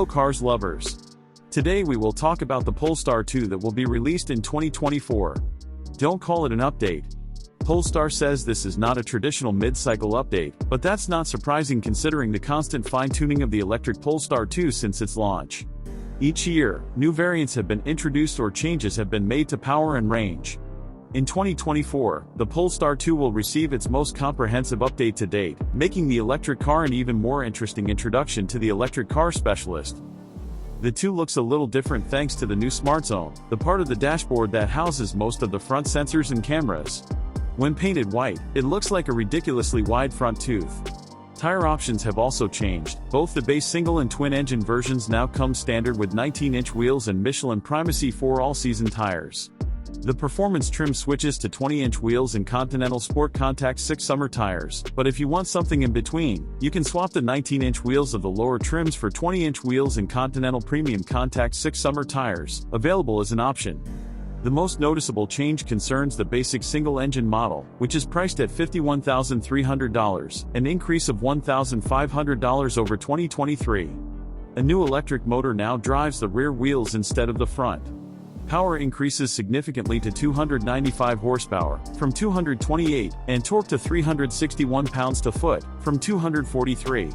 Hello cars lovers. Today we will talk about the Polestar 2 that will be released in 2024. Don't call it an update. Polestar says this is not a traditional mid-cycle update, but that's not surprising considering the constant fine-tuning of the electric Polestar 2 since its launch. Each year, new variants have been introduced or changes have been made to power and range. In 2024, the Polestar 2 will receive its most comprehensive update to date, making the electric car an even more interesting introduction to the electric car specialist. The 2 looks a little different thanks to the new Smart Zone, the part of the dashboard that houses most of the front sensors and cameras. When painted white, it looks like a ridiculously wide front tooth. Tire options have also changed. Both the base single and twin-engine versions now come standard with 19-inch wheels and Michelin Primacy 4 all-season tires. The performance trim switches to 20-inch wheels and Continental Sport Contact 6 summer tires, but if you want something in between, you can swap the 19-inch wheels of the lower trims for 20-inch wheels and Continental Premium Contact 6 summer tires, available as an option. The most noticeable change concerns the basic single-engine model, which is priced at $51,300, an increase of $1,500 over 2023. A new electric motor now drives the rear wheels instead of the front. Power increases significantly to 295 horsepower, from 228, and torque to 361 pounds-to-foot, from 243.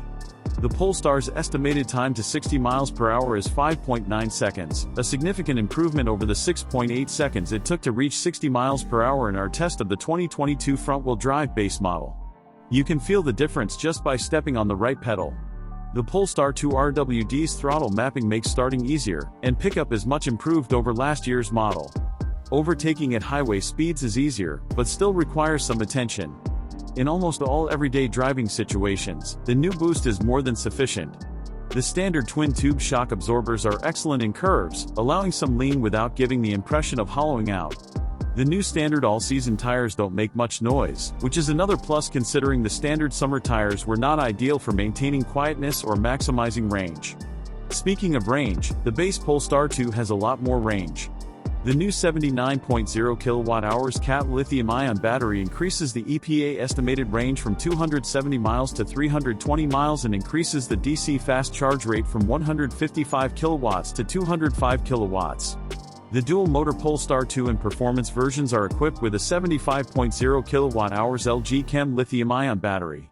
The Polestar's estimated time to 60 miles per hour is 5.9 seconds, a significant improvement over the 6.8 seconds it took to reach 60 miles per hour in our test of the 2022 front-wheel drive base model. You can feel the difference just by stepping on the right pedal. The Polestar 2 RWD's throttle mapping makes starting easier, and pickup is much improved over last year's model. Overtaking at highway speeds is easier, but still requires some attention. In almost all everyday driving situations, the new boost is more than sufficient. The standard twin-tube shock absorbers are excellent in curves, allowing some lean without giving the impression of hollowing out. The new standard all-season tires don't make much noise, which is another plus considering the standard summer tires were not ideal for maintaining quietness or maximizing range. Speaking of range, the base Polestar 2 has a lot more range. The new 79.0 kWh CAT lithium-ion battery increases the EPA estimated range from 270 miles to 320 miles and increases the DC fast charge rate from 155 kilowatts to 205 kilowatts. The dual-motor Polestar 2 and performance versions are equipped with a 75.0 kWh LG Chem lithium-ion battery.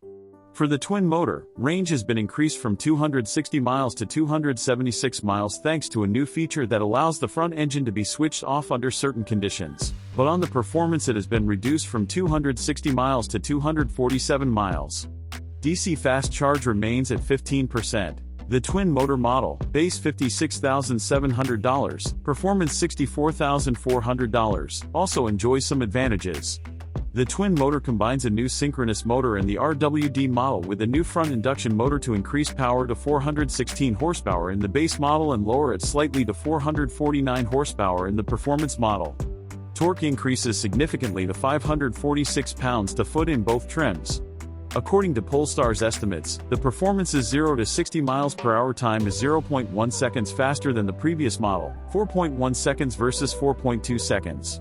For the twin-motor, range has been increased from 260 miles to 276 miles thanks to a new feature that allows the front engine to be switched off under certain conditions. But on the performance it has been reduced from 260 miles to 247 miles. DC fast charge remains at 15%. The twin-motor model, base $56,700, performance $64,400, also enjoys some advantages. The twin motor combines a new synchronous motor in the RWD model with a new front induction motor to increase power to 416 horsepower in the base model and lower it slightly to 449 horsepower in the performance model. Torque increases significantly to 546 pounds-to-foot in both trims. According to Polestar's estimates, the performance's 0 to 60 miles per hour time is 0.1 seconds faster than the previous model, 4.1 seconds versus 4.2 seconds.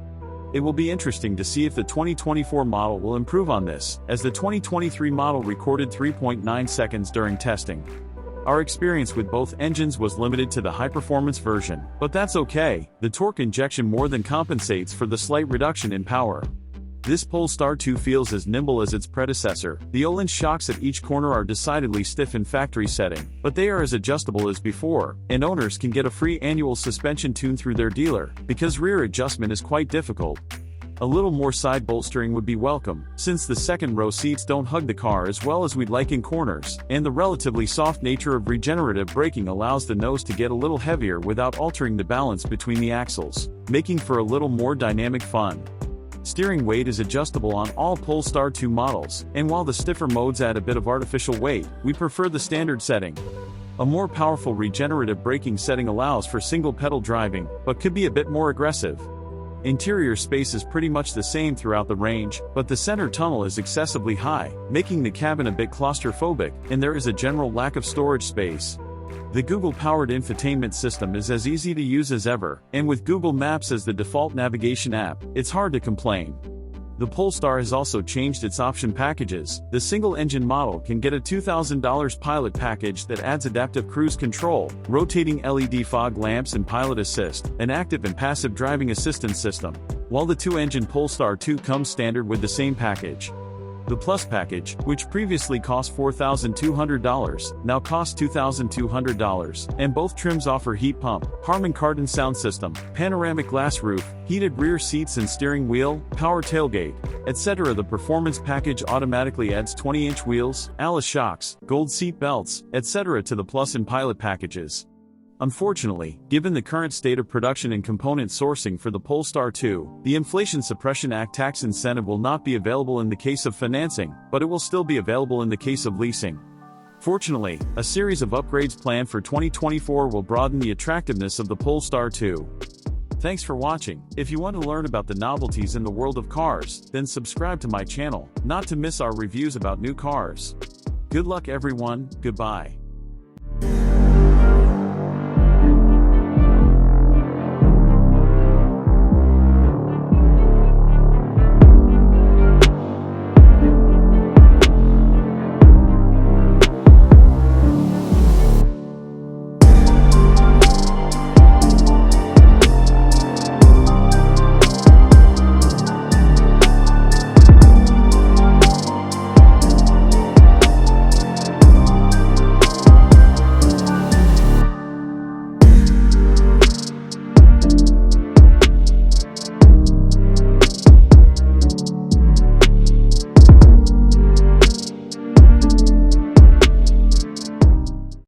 It will be interesting to see if the 2024 model will improve on this, as the 2023 model recorded 3.9 seconds during testing. Our experience with both engines was limited to the high-performance version, but that's okay, the torque injection more than compensates for the slight reduction in power. This Polestar 2 feels as nimble as its predecessor. The Öhlins shocks at each corner are decidedly stiff in factory setting, but they are as adjustable as before, and owners can get a free annual suspension tune through their dealer, because rear adjustment is quite difficult. A little more side bolstering would be welcome, since the second row seats don't hug the car as well as we'd like in corners, and the relatively soft nature of regenerative braking allows the nose to get a little heavier without altering the balance between the axles, making for a little more dynamic fun. Steering weight is adjustable on all Polestar 2 models, and while the stiffer modes add a bit of artificial weight, we prefer the standard setting. A more powerful regenerative braking setting allows for single-pedal driving, but could be a bit more aggressive. Interior space is pretty much the same throughout the range, but the center tunnel is excessively high, making the cabin a bit claustrophobic, and there is a general lack of storage space. The Google-powered infotainment system is as easy to use as ever, and with Google Maps as the default navigation app, it's hard to complain. The Polestar has also changed its option packages. The single-engine model can get a $2,000 pilot package that adds adaptive cruise control, rotating LED fog lamps and pilot assist, an active and passive driving assistance system, while the two-engine Polestar 2 comes standard with the same package. The Plus package, which previously cost $4,200, now costs $2,200, and both trims offer heat pump, Harman Kardon sound system, panoramic glass roof, heated rear seats and steering wheel, power tailgate, etc. The Performance package automatically adds 20-inch wheels, Alice shocks, gold seat belts, etc. to the Plus and Pilot packages. Unfortunately, given the current state of production and component sourcing for the Polestar 2, the Inflation Suppression Act tax incentive will not be available in the case of financing, but it will still be available in the case of leasing. Fortunately, a series of upgrades planned for 2024 will broaden the attractiveness of the Polestar 2. Thanks for watching. If you want to learn about the novelties in the world of cars, then subscribe to my channel, not to miss our reviews about new cars. Good luck everyone, goodbye.